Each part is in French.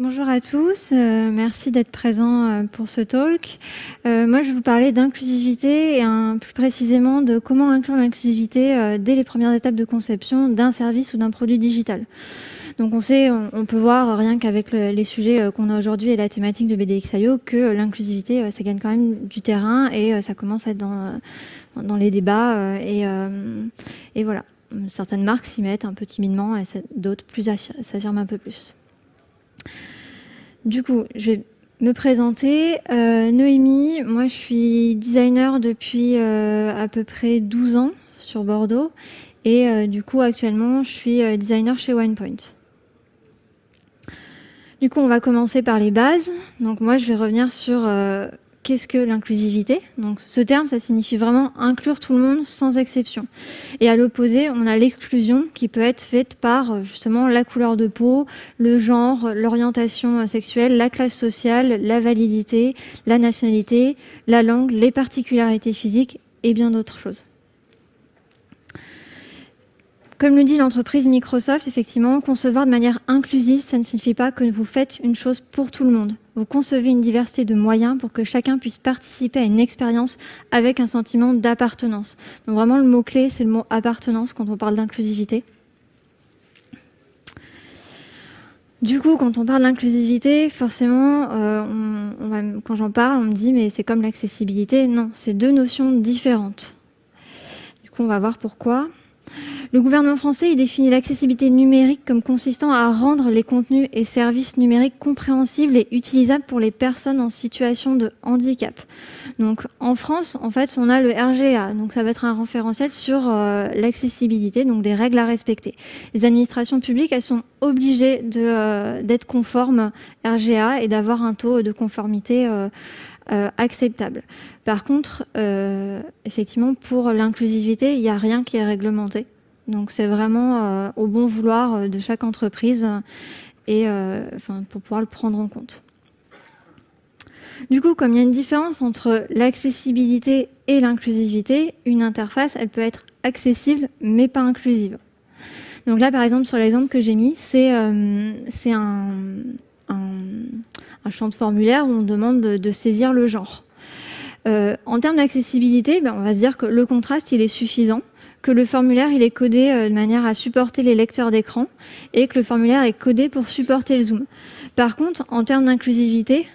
Bonjour à tous, merci d'être présents pour ce talk. Moi, je vais vous parler d'inclusivité et plus précisément de comment inclure l'inclusivité dès les premières étapes de conception d'un service ou d'un produit digital. Donc on peut voir rien qu'avec les sujets qu'on a aujourd'hui et la thématique de BDXIO que l'inclusivité, ça gagne quand même du terrain et ça commence à être dans les débats et voilà. Certaines marques s'y mettent un peu timidement et d'autres s'affirment un peu plus. Du coup, je vais me présenter. Noémie, moi je suis designer depuis à peu près 12 ans sur Bordeaux et du coup actuellement je suis designer chez OnePoint. Du coup, on va commencer par les bases. Donc moi je vais revenir sur qu'est-ce que l'inclusivité. Donc ce terme, ça signifie vraiment inclure tout le monde sans exception. Et à l'opposé, on a l'exclusion qui peut être faite par justement la couleur de peau, le genre, l'orientation sexuelle, la classe sociale, la validité, la nationalité, la langue, les particularités physiques et bien d'autres choses. Comme le dit l'entreprise Microsoft, effectivement, concevoir de manière inclusive, ça ne signifie pas que vous faites une chose pour tout le monde. Vous concevez une diversité de moyens pour que chacun puisse participer à une expérience avec un sentiment d'appartenance. Donc vraiment, le mot-clé, c'est le mot appartenance quand on parle d'inclusivité. Du coup, quand on parle d'inclusivité, forcément, quand j'en parle, on me dit « mais c'est comme l'accessibilité ». Non, c'est deux notions différentes. Du coup, on va voir pourquoi. Le gouvernement français définit l'accessibilité numérique comme consistant à rendre les contenus et services numériques compréhensibles et utilisables pour les personnes en situation de handicap. Donc en France, en fait, on a le RGA, donc ça va être un référentiel sur l'accessibilité, donc des règles à respecter. Les administrations publiques, elles sont obligées d'être conformes RGA et d'avoir un taux de conformité acceptable. Par contre, effectivement, pour l'inclusivité, il n'y a rien qui est réglementé. Donc c'est vraiment au bon vouloir de chaque entreprise et pour pouvoir le prendre en compte. Du coup, comme il y a une différence entre l'accessibilité et l'inclusivité, une interface, elle peut être accessible mais pas inclusive. Donc là, par exemple, sur l'exemple que j'ai mis, c'est un champ de formulaire où on demande de saisir le genre. En termes d'accessibilité, on va se dire que le contraste, il est suffisant, que le formulaire il est codé de manière à supporter les lecteurs d'écran et que le formulaire est codé pour supporter le zoom. Par contre, en termes d'inclusivité,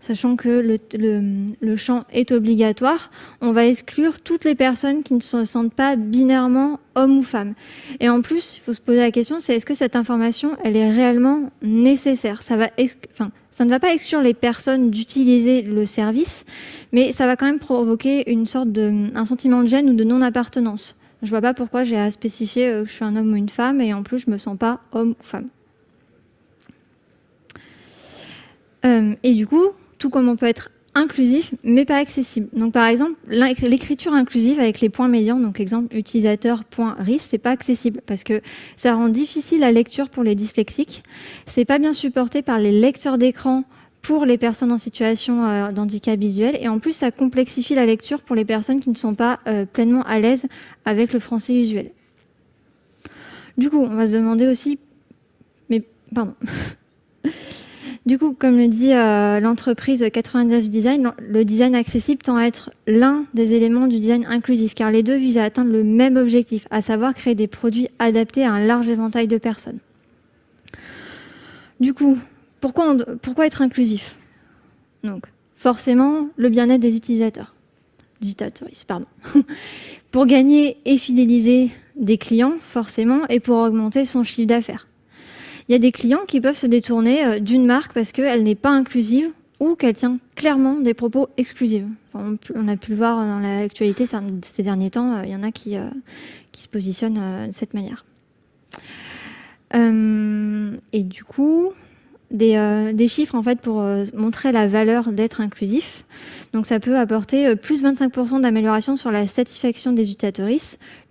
sachant que le champ est obligatoire, on va exclure toutes les personnes qui ne se sentent pas binairement homme ou femme. Et en plus, il faut se poser la question, c'est est-ce que cette information, elle est réellement nécessaire ? Ça ne va pas exclure les personnes d'utiliser le service, mais ça va quand même provoquer un sentiment de gêne ou de non-appartenance. Je ne vois pas pourquoi j'ai à spécifier que je suis un homme ou une femme et en plus je ne me sens pas homme ou femme. Et du coup, tout comme on peut être inclusif mais pas accessible. Donc par exemple, l'écriture inclusive avec les points médians, donc exemple utilisateur.ris, c'est pas accessible parce que ça rend difficile la lecture pour les dyslexiques. C'est pas bien supporté par les lecteurs d'écran pour les personnes en situation d'handicap visuel et en plus ça complexifie la lecture pour les personnes qui ne sont pas pleinement à l'aise avec le français usuel. Du coup, on va se demander aussi... Du coup, comme le dit l'entreprise 99 Design, le design accessible tend à être l'un des éléments du design inclusif, car les deux visent à atteindre le même objectif, à savoir créer des produits adaptés à un large éventail de personnes. Du coup, pourquoi être inclusif ? Donc, forcément, le bien-être des utilisateurs. Pour gagner et fidéliser des clients, forcément, et pour augmenter son chiffre d'affaires. Il y a des clients qui peuvent se détourner d'une marque parce qu'elle n'est pas inclusive ou qu'elle tient clairement des propos exclusifs. Enfin, on a pu le voir dans l'actualité ces derniers temps, il y en a qui se positionnent de cette manière. Et du coup, des chiffres en fait, pour montrer la valeur d'être inclusif. Donc ça peut apporter plus 25% d'amélioration sur la satisfaction des utilisateurs,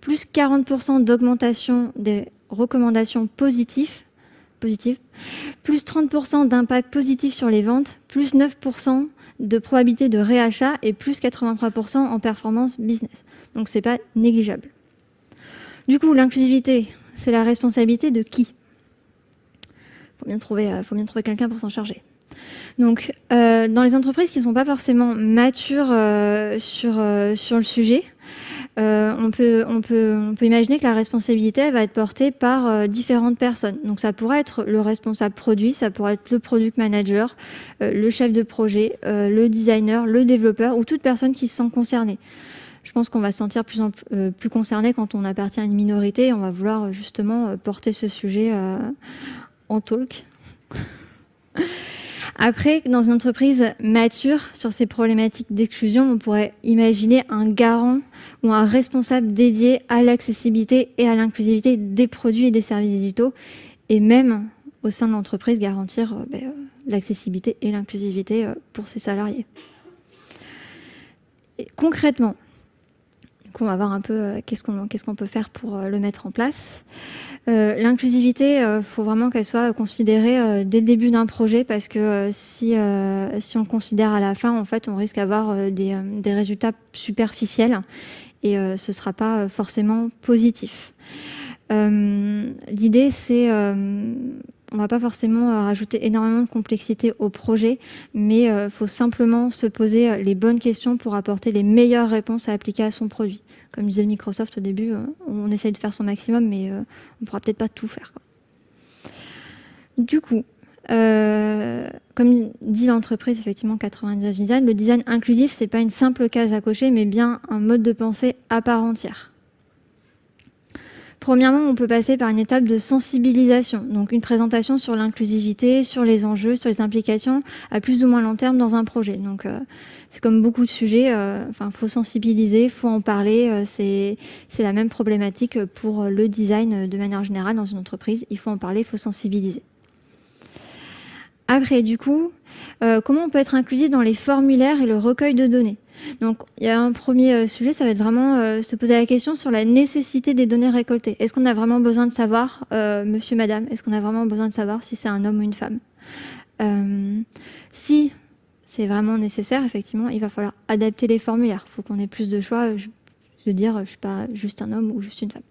plus 40% d'augmentation des recommandations positives, plus 30% d'impact positif sur les ventes, plus 9% de probabilité de réachat et plus 83% en performance business. Donc c'est pas négligeable. Du coup, l'inclusivité, c'est la responsabilité de qui ? faut bien trouver quelqu'un pour s'en charger. Donc, dans les entreprises qui ne sont pas forcément matures sur le sujet, on peut imaginer que la responsabilité elle va être portée par différentes personnes. Donc, ça pourrait être le responsable produit, ça pourrait être le product manager, le chef de projet, le designer, le développeur ou toute personne qui se sent concernée. Je pense qu'on va se sentir plus concerné quand on appartient à une minorité et on va vouloir justement porter ce sujet en talk. Après, dans une entreprise mature sur ces problématiques d'exclusion, on pourrait imaginer un garant ou un responsable dédié à l'accessibilité et à l'inclusivité des produits et des services digitaux, et même au sein de l'entreprise garantir l'accessibilité et l'inclusivité pour ses salariés. Et concrètement, on va voir un peu qu'est-ce qu'on peut faire pour le mettre en place. L'inclusivité, faut vraiment qu'elle soit considérée dès le début d'un projet parce que si on le considère à la fin, en fait, on risque d'avoir des résultats superficiels et ce ne sera pas forcément positif. L'idée, c'est on ne va pas forcément rajouter énormément de complexité au projet, mais il faut simplement se poser les bonnes questions pour apporter les meilleures réponses à appliquer à son produit. Comme disait Microsoft au début, on essaye de faire son maximum, mais on ne pourra peut-être pas tout faire, quoi. Du coup, comme dit l'entreprise, effectivement, 99 Design, le design inclusif, ce n'est pas une simple case à cocher, mais bien un mode de pensée à part entière. Premièrement, on peut passer par une étape de sensibilisation, donc une présentation sur l'inclusivité, sur les enjeux, sur les implications à plus ou moins long terme dans un projet. Donc, c'est comme beaucoup de sujets, faut sensibiliser, faut en parler. C'est la même problématique pour le design de manière générale dans une entreprise. Il faut en parler, il faut sensibiliser. Après, du coup, comment on peut être inclusif dans les formulaires et le recueil de données? Donc, il y a un premier sujet, ça va être vraiment se poser la question sur la nécessité des données récoltées. Est-ce qu'on a vraiment besoin de savoir, monsieur, madame, est-ce qu'on a vraiment besoin de savoir si c'est un homme ou une femme? Si c'est vraiment nécessaire, effectivement, il va falloir adapter les formulaires. Il faut qu'on ait plus de choix, de dire je ne suis pas juste un homme ou juste une femme.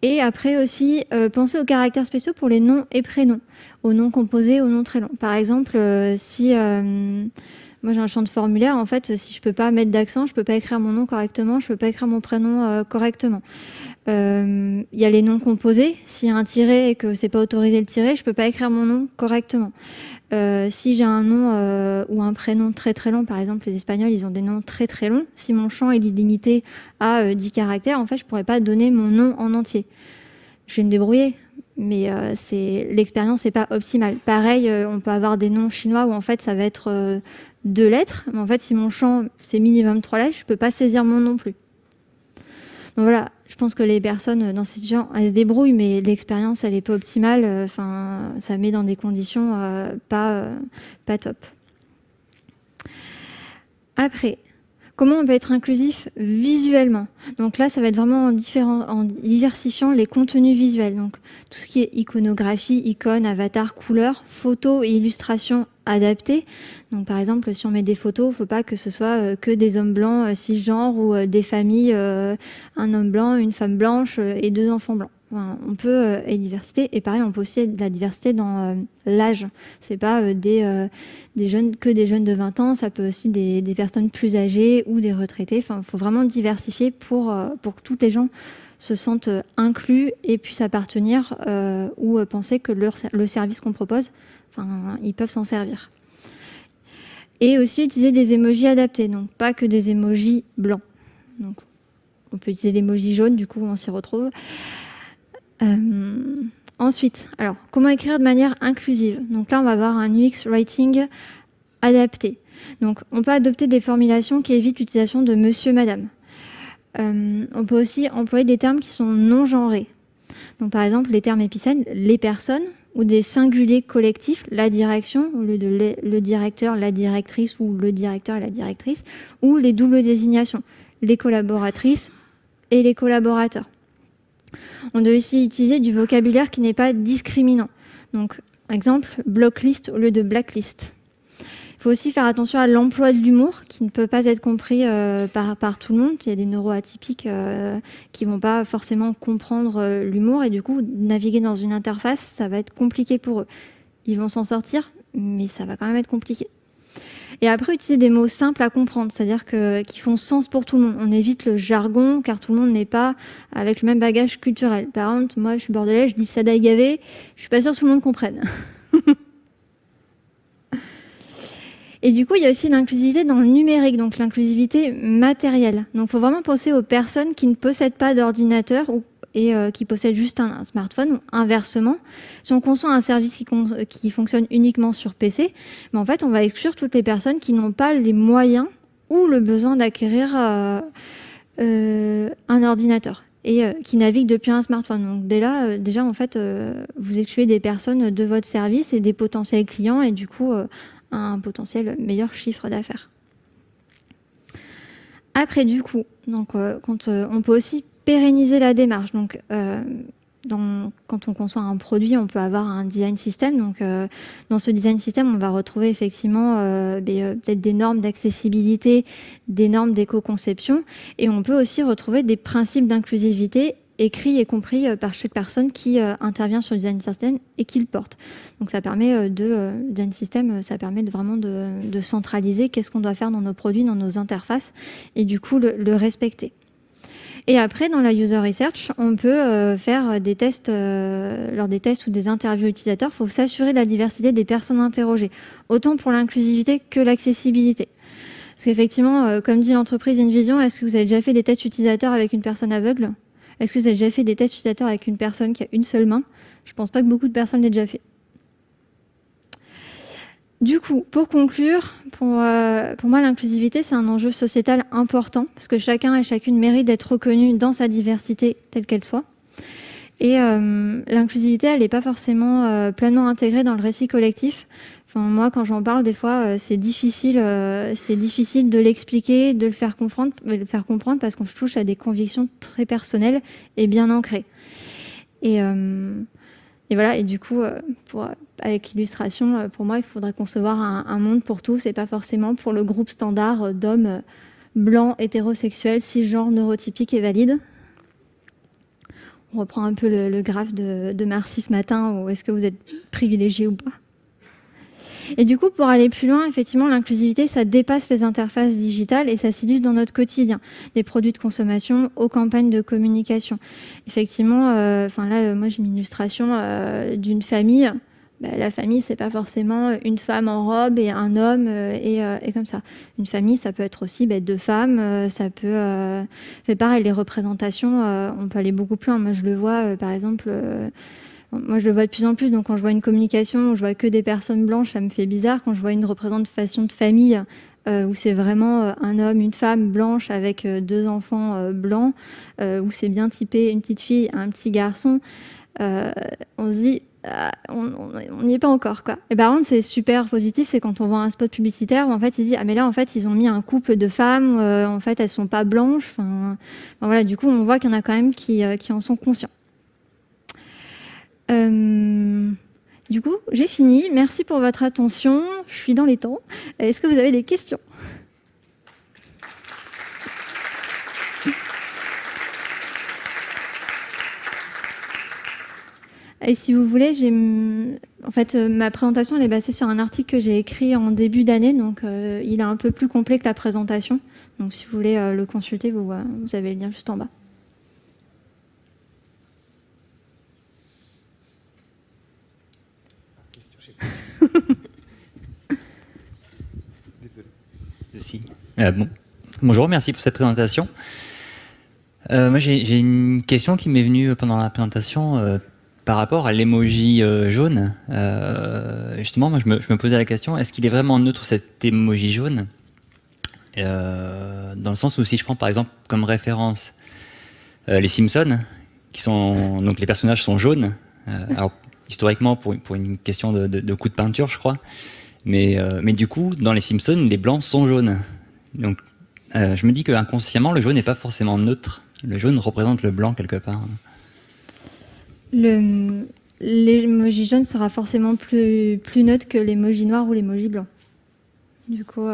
Et après aussi, penser aux caractères spéciaux pour les noms et prénoms, aux noms composés, aux noms très longs. Par exemple, si moi j'ai un champ de formulaire, en fait, si je ne peux pas mettre d'accent, je ne peux pas écrire mon nom correctement, je ne peux pas écrire mon prénom correctement. Il y a les noms composés. S'il y a un tiret et que ce n'est pas autorisé le tiret, je ne peux pas écrire mon nom correctement. Si j'ai un nom ou un prénom très très long, par exemple les Espagnols ils ont des noms très très longs, si mon champ est limité à 10 caractères, en fait je ne pourrais pas donner mon nom en entier. Je vais me débrouiller, mais l'expérience n'est pas optimale. Pareil, on peut avoir des noms chinois où en fait ça va être 2 lettres, mais en fait si mon champ c'est minimum 3 lettres, je ne peux pas saisir mon nom non plus. Donc voilà, je pense que les personnes dans ces situations, elles se débrouillent, mais l'expérience, elle n'est pas optimale. Ça met dans des conditions pas top. Après, comment on peut être inclusif visuellement? Donc là, ça va être vraiment en diversifiant les contenus visuels. Donc tout ce qui est iconographie, icônes, avatars, couleurs, photos et illustrations adaptées. Donc par exemple, si on met des photos, il ne faut pas que ce soit que des hommes blancs cisgenres ou des familles, un homme blanc, une femme blanche et 2 enfants blancs. Enfin, on peut et diversité, et pareil, on peut aussi de la diversité dans l'âge. C'est pas des jeunes de 20 ans, ça peut aussi des personnes plus âgées ou des retraités. Enfin, il faut vraiment diversifier pour que toutes les gens se sentent inclus et puissent appartenir ou penser que le service qu'on propose, ils peuvent s'en servir. Et aussi utiliser des emojis adaptés, donc pas que des emojis blancs. Donc, on peut utiliser l'emoji jaune, du coup on s'y retrouve. Ensuite, alors, comment écrire de manière inclusive? Donc là, on va avoir un UX writing adapté. Donc, on peut adopter des formulations qui évitent l'utilisation de monsieur, madame. On peut aussi employer des termes qui sont non genrés. Donc, par exemple, les termes épicènes, les personnes, ou des singuliers collectifs, la direction, au lieu de le directeur, la directrice, ou le directeur et la directrice, ou les doubles désignations, les collaboratrices et les collaborateurs. On doit aussi utiliser du vocabulaire qui n'est pas discriminant. Donc, exemple, blocklist au lieu de blacklist. Il faut aussi faire attention à l'emploi de l'humour, qui ne peut pas être compris par tout le monde. Il y a des neuroatypiques qui ne vont pas forcément comprendre l'humour, et du coup, naviguer dans une interface, ça va être compliqué pour eux. ils vont s'en sortir, mais ça va quand même être compliqué. Et après, utiliser des mots simples à comprendre, c'est-à-dire qui font sens pour tout le monde. On évite le jargon, car tout le monde n'est pas avec le même bagage culturel. Par exemple, moi, je suis bordelaise, je dis Sadaï gavé, je suis pas sûre que tout le monde comprenne. Et du coup, il y a aussi l'inclusivité dans le numérique, donc l'inclusivité matérielle. Donc, il faut vraiment penser aux personnes qui ne possèdent pas d'ordinateur et qui possèdent juste un smartphone, ou inversement. Si on conçoit un service qui fonctionne uniquement sur PC, mais en fait, on va exclure toutes les personnes qui n'ont pas les moyens ou le besoin d'acquérir un ordinateur et qui naviguent depuis un smartphone. Donc déjà, en fait, vous excluez des personnes de votre service et des potentiels clients et du coup, un potentiel meilleur chiffre d'affaires. Après, du coup, donc, on peut aussi pérenniser la démarche. Donc, quand on conçoit un produit, on peut avoir un design system. Donc, dans ce design system, on va retrouver effectivement peut-être des normes d'accessibilité, des normes d'éco-conception, et on peut aussi retrouver des principes d'inclusivité écrits et compris par chaque personne qui intervient sur le design system et qui le porte. Donc, ça permet design system, ça permet vraiment de centraliser qu'est-ce qu'on doit faire dans nos produits, dans nos interfaces, et du coup le respecter. Et après, dans la user research, on peut faire des tests, lors des tests ou des interviews utilisateurs, il faut s'assurer de la diversité des personnes interrogées, autant pour l'inclusivité que l'accessibilité. Parce qu'effectivement, comme dit l'entreprise InVision, est-ce que vous avez déjà fait des tests utilisateurs avec une personne aveugle? Est-ce que vous avez déjà fait des tests utilisateurs avec une personne qui a une seule main? Je ne pense pas que beaucoup de personnes l'aient déjà fait. Du coup, pour conclure, pour moi, l'inclusivité, c'est un enjeu sociétal important parce que chacun et chacune mérite d'être reconnu dans sa diversité telle qu'elle soit. Et l'inclusivité, elle n'est pas forcément pleinement intégrée dans le récit collectif. Enfin, moi, quand j'en parle, des fois, c'est difficile de l'expliquer, de le faire comprendre parce qu'on touche à des convictions très personnelles et bien ancrées. Et voilà, et du coup, avec l'illustration, pour moi, il faudrait concevoir un monde pour tous et pas forcément pour le groupe standard d'hommes blancs, hétérosexuels, cisgenres, neurotypiques et valides. On reprend un peu le graphe de Marcy ce matin, où est-ce que vous êtes privilégié ou pas. Et du coup, pour aller plus loin, effectivement, l'inclusivité, ça dépasse les interfaces digitales et ça s'illustre dans notre quotidien, des produits de consommation aux campagnes de communication. Effectivement, là, moi, j'ai une illustration d'une famille. La famille, c'est pas forcément une femme en robe et un homme et comme ça. Une famille, ça peut être aussi deux femmes. Ça peut, c'est pareil, les représentations, on peut aller beaucoup plus loin. Moi, je le vois, par exemple. Moi, je le vois de plus en plus. Donc, quand je vois une communication où je vois que des personnes blanches, ça me fait bizarre. Quand je vois une représentation de famille où c'est vraiment un homme, une femme blanche avec deux enfants blancs, où c'est bien typé une petite fille, un petit garçon, on se dit, on n'y est pas encore, quoi. Et par contre, c'est super positif, c'est quand on voit un spot publicitaire où en fait, ils se disent, ah mais là, en fait, ils ont mis un couple de femmes, en fait, elles sont pas blanches. Voilà, du coup, on voit qu'il y en a quand même qui en sont conscients. Du coup, j'ai fini. Merci pour votre attention. Je suis dans les temps. Est-ce que vous avez des questions ? Et si vous voulez, en fait, ma présentation elle est basée sur un article que j'ai écrit en début d'année, donc il est un peu plus complet que la présentation. Donc si vous voulez le consulter, vous avez le lien juste en bas. Désolé. Bonjour, merci pour cette présentation. Moi, j'ai une question qui m'est venue pendant la présentation par rapport à l'emoji jaune. Justement, moi, je me posais la question, est-ce qu'il est vraiment neutre cet emoji jaune dans le sens où si je prends par exemple comme référence les Simpsons, donc les personnages sont jaunes, alors historiquement pour une question de coup de peinture, je crois. Mais du coup, dans les Simpsons, les blancs sont jaunes. Donc, je me dis qu'inconsciemment, le jaune n'est pas forcément neutre. Le jaune représente le blanc quelque part. L'emoji jaune sera forcément plus neutre que l'emoji noir ou l'emoji blanc. Du coup,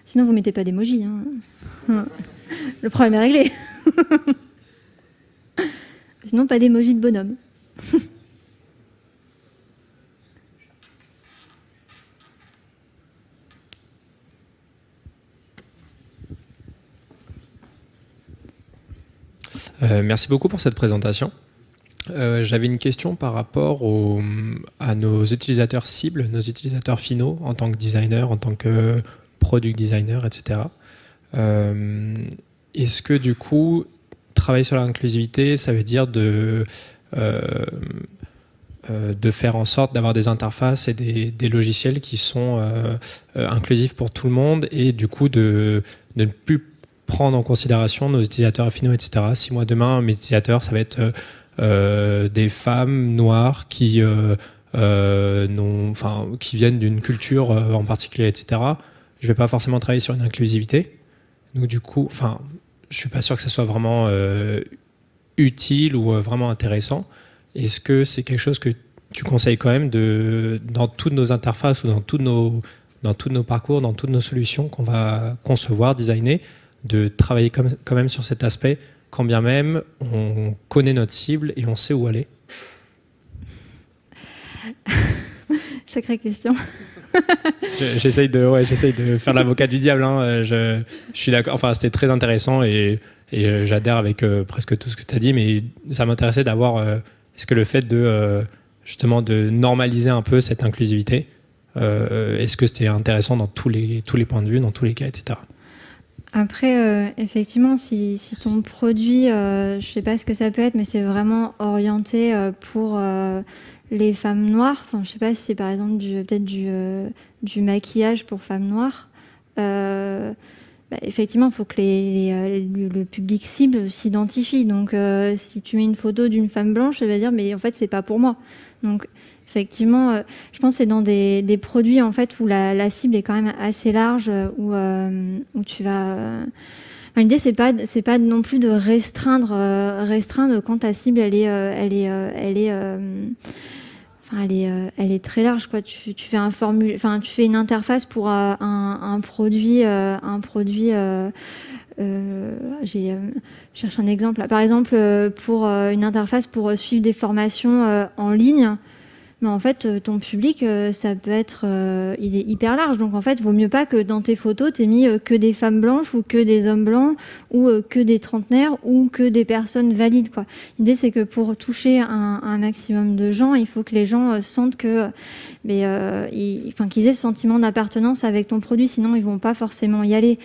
sinon vous mettez pas d'emoji. Hein. Le problème est réglé. Sinon, pas d'emoji de bonhomme. Merci beaucoup pour cette présentation. J'avais une question par rapport à nos utilisateurs cibles, nos utilisateurs finaux, en tant que designer, en tant que product designer, etc. Est-ce que du coup, travailler sur l'inclusivité, ça veut dire de faire en sorte d'avoir des interfaces et des logiciels qui sont inclusifs pour tout le monde, et du coup de ne plus prendre en considération nos utilisateurs finaux, etc. Si moi demain, mes utilisateurs, ça va être des femmes noires qui viennent d'une culture en particulier, etc. Je vais pas forcément travailler sur une inclusivité. Donc du coup, je suis pas sûr que ça soit vraiment utile ou vraiment intéressant. Est-ce que c'est quelque chose que tu conseilles quand même dans toutes nos interfaces ou dans tous nos parcours, dans toutes nos solutions qu'on va concevoir, designer, de travailler quand même sur cet aspect, quand bien même on connaît notre cible et on sait où aller? Sacrée question. J'essaye de faire l'avocat du diable. Hein. Je suis d'accord. Enfin, c'était très intéressant et j'adhère avec presque tout ce que tu as dit, mais ça m'intéressait d'avoir. Est-ce que le fait justement de normaliser un peu cette inclusivité, est-ce que c'était intéressant dans tous les points de vue, dans tous les cas, etc. Après, effectivement, si ton produit, je ne sais pas ce que ça peut être, mais c'est vraiment orienté pour les femmes noires. Enfin, je ne sais pas si c'est par exemple peut-être du maquillage pour femmes noires. Effectivement, il faut que le public cible s'identifie. Donc, si tu mets une photo d'une femme blanche, elle va dire, mais en fait, c'est pas pour moi. Donc, effectivement, je pense que c'est dans des produits en fait où la cible est quand même assez large, où tu vas. L'idée c'est pas non plus de restreindre quand ta cible elle est très large, quoi. Tu fais tu fais une interface pour un produit. Je cherche un exemple là. Par exemple, pour une interface pour suivre des formations en ligne. Mais en fait, ton public, ça peut être, il est hyper large. Donc en fait, il vaut mieux pas que dans tes photos, tu aies mis que des femmes blanches ou que des hommes blancs ou que des trentenaires ou que des personnes valides, quoi. L'idée, c'est que pour toucher un maximum de gens, il faut que les gens sentent que, qu'ils aient ce sentiment d'appartenance avec ton produit. Sinon, ils vont pas forcément y aller.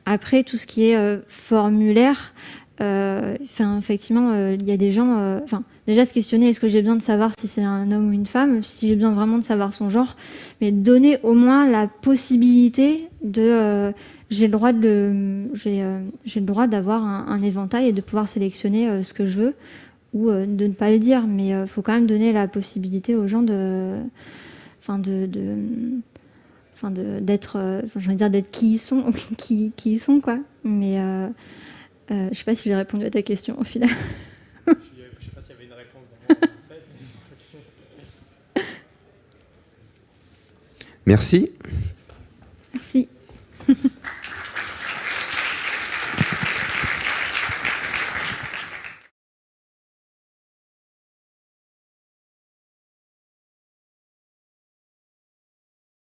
Après, tout ce qui est formulaire, effectivement, il y a des gens. Déjà se questionner, est-ce que j'ai besoin de savoir si c'est un homme ou une femme, si j'ai besoin vraiment de savoir son genre, mais donner au moins la possibilité de j'ai le droit d'avoir un éventail et de pouvoir sélectionner ce que je veux, ou de ne pas le dire, mais faut quand même donner la possibilité aux gens d'être qui ils sont, qui ils sont, quoi. Mais je sais pas si j'ai répondu à ta question au final. Je sais pas s'il y avait une réponse derrière. Merci. Merci.